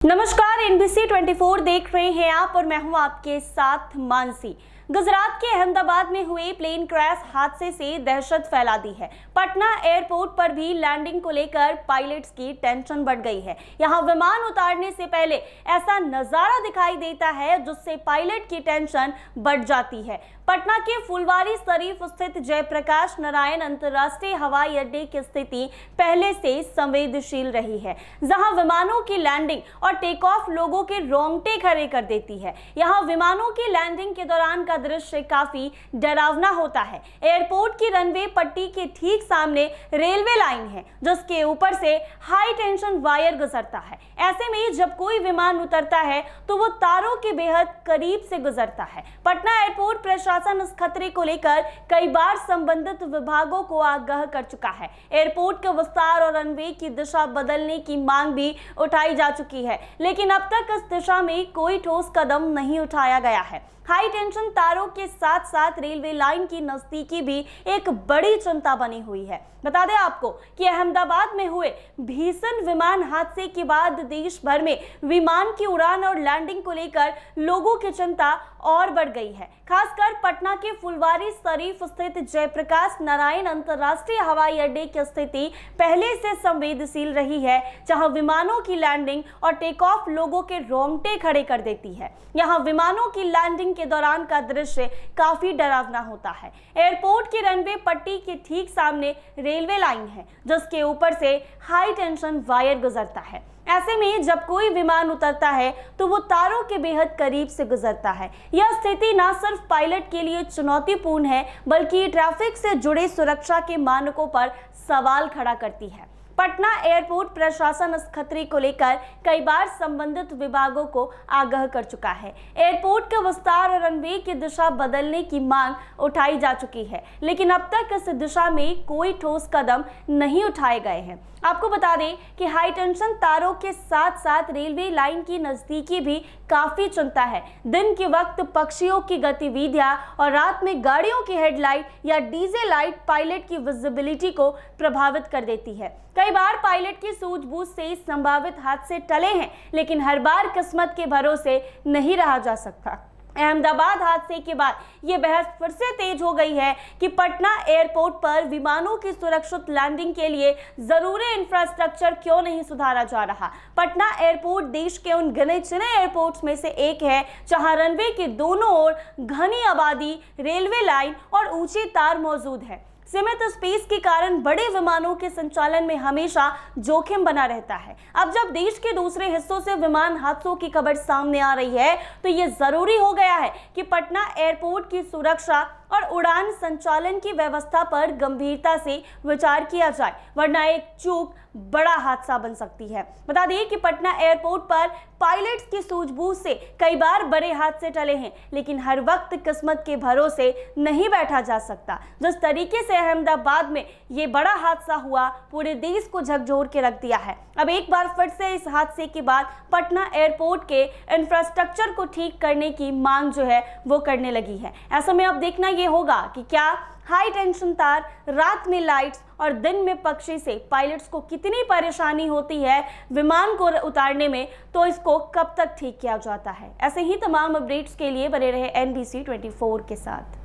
नमस्कार, NBC 24 देख रहे हैं आप और मैं हूं आपके साथ मानसी। गुजरात के अहमदाबाद में हुए प्लेन क्रैश हादसे से दहशत फैला दी है। पटना एयरपोर्ट पर भी लैंडिंग को लेकर पायलट्स की टेंशन बढ़ गई है। यहां विमान उतारने से पहले ऐसा नजारा दिखाई देता है जिससे पायलट की टेंशन बढ़ जाती है। पटना के फुलवारी शरीफ स्थित जयप्रकाश नारायण अंतर्राष्ट्रीय हवाई अड्डे की स्थिति पहले से संवेदनशील रही है, जहां विमानों की लैंडिंग और टेक ऑफ लोगों के रोंगटे खड़े कर देती है। यहां विमानों की लैंडिंग के दौरान का दृश्य काफी डरावना होता है। एयरपोर्ट की रनवे पट्टी के ठीक सामने रेलवे लाइन है, जिसके ऊपर से हाई टेंशन वायर गुजरता है। ऐसे में जब कोई विमान उतरता है तो वो तारों के बेहद करीब से गुजरता है। पटना एयरपोर्ट प्रशासन इस खतरे को लेकर कई बार संबंधित विभागों को आगाह कर चुका है। एयरपोर्ट के विस्तार और रनवे की दिशा बदलने की मांग भी उठाई जा चुकी है, लेकिन अब तक इस दिशा में कोई ठोस कदम नहीं उठाया गया है। हाई टेंशन तारों के साथ साथ रेलवे लाइन की नजदीकी भी एक बड़ी चिंता बनी हुई है। बता दें आपको कि अहमदाबाद में हुए भीषण विमान हादसे के बाद देश भर में विमान की उड़ान और लैंडिंग को लेकर लोगों की चिंता और बढ़ गई है। खासकर पटना के फुलवारी शरीफ स्थित जयप्रकाश नारायण अंतर्राष्ट्रीय हवाई अड्डे की स्थिति पहले से संवेदनशील रही है, जहां विमानों की लैंडिंग और टेक ऑफ लोगों के रोंगटे खड़े कर देती है। यहां विमानों की लैंडिंग के दौरान का दृश्य काफी डरावना होता है। एयरपोर्ट की रनवे पट्टी के ठीक सामने रेलवे लाइन है, जिसके ऊपर से हाई टेंशन वायर गुजरता है। ऐसे में जब कोई विमान उतरता है तो वो तारों के बेहद करीब से गुजरता है। यह स्थिति न सिर्फ पायलट के लिए चुनौतीपूर्ण है, बल्कि ट्रैफिक से जुड़े सुरक्षा के मानकों पर सवाल खड़ा करती है। पटना एयरपोर्ट प्रशासन इस खतरे को लेकर कई बार संबंधित विभागों को आगाह कर चुका है। एयरपोर्ट के विस्तार और रनवे की दिशा बदलने की मांग उठाई जा चुकी है, लेकिन अब तक इस दिशा में कोई ठोस कदम नहीं उठाए गए हैं। आपको बता दें कि हाई टेंशन तारों के साथ साथ रेलवे लाइन की नजदीकी भी काफी चिंता है। दिन के वक्त पक्षियों की गतिविधियां और रात में गाड़ियों की हेडलाइट या डीजे लाइट पायलट की विजिबिलिटी को प्रभावित कर देती है। कई बार पायलट की सूझबूझ से संभावित हादसे टले हैं, लेकिन हर बार किस्मत के भरोसे नहीं रहा जा सकता। अहमदाबाद हादसे के बाद ये बहस फिर से तेज हो गई है कि पटना एयरपोर्ट पर विमानों की सुरक्षित लैंडिंग के लिए जरूरी इंफ्रास्ट्रक्चर क्यों नहीं सुधारा जा रहा। पटना एयरपोर्ट देश के उन गिने चुने एयरपोर्ट्स में से एक है जहां रनवे के दोनों ओर घनी आबादी, रेलवे लाइन और ऊंचे तार मौजूद है। सीमित स्पेस के कारण बड़े विमानों के संचालन में हमेशा जोखिम बना रहता है। अब जब देश के दूसरे हिस्सों से विमान हादसों की खबर सामने आ रही है तो ये जरूरी हो गया है कि पटना एयरपोर्ट की सुरक्षा और उड़ान संचालन की व्यवस्था पर गंभीरता से विचार किया जाए, वरना एक चूक बड़ा हादसा बन सकती है। बता दें कि पटना एयरपोर्ट पर पायलट्स की सूझबूझ से कई बार बड़े हादसे टले हैं, लेकिन हर वक्त किस्मत के भरोसे नहीं बैठा जा सकता। जिस तरीके से अहमदाबाद में ये बड़ा हादसा हुआ, पूरे देश को झकझोर के रख दिया है। अब एक बार फिर से इस हादसे के बाद पटना एयरपोर्ट के इंफ्रास्ट्रक्चर को ठीक करने की मांग जो है वो करने लगी है। ऐसे में अब देखना ये होगा कि क्या हाई टेंशन तार, रात में लाइट्स और दिन में पक्षी से पायलट्स को कितनी परेशानी होती है विमान को उतारने में, तो इसको कब तक ठीक किया जाता है। ऐसे ही तमाम अपडेट्स के लिए बने रहे NBC 24 के साथ।